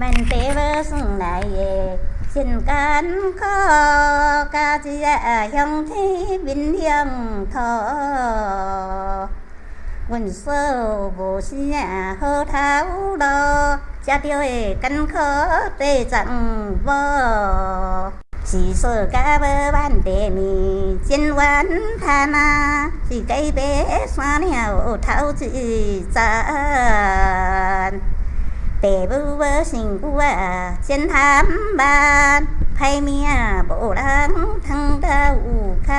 万地无算来的人间苦，家己向天面向土。阮所无啥好头路，才着会艰苦地藏无。是说甲无万地面，真冤叹啊！是鸡爬山了头一站。爸母无生久真贪慢，歹命无人通到有牵。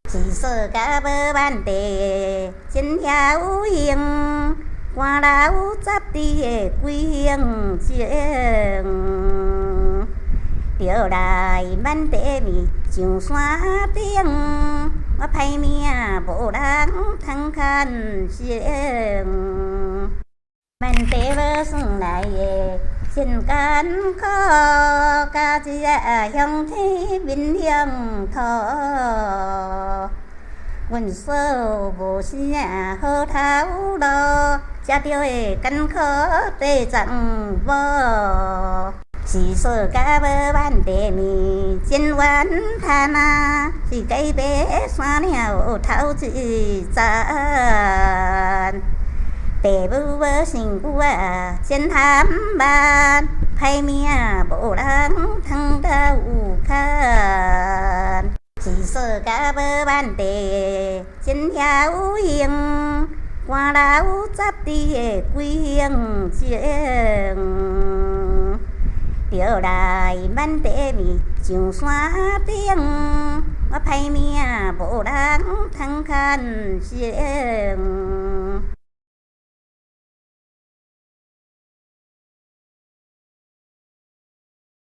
是说甲无万地真侥幸，官老杂志的几行情。着来万地面上山顶，我歹命无人通牵绳。万地无算来的人间苦，家己向天面向土。阮所无啥好头路，才着会艰苦地藏无。是说甲无万地面，真冤叹啊！是鸡爬山了头一站。爸母无生久真贪慢，歹命无人通到有牵。是说甲无万地真侥幸，官老杂志的几行情。着来万地面上山顶，我歹命无人通牵绳。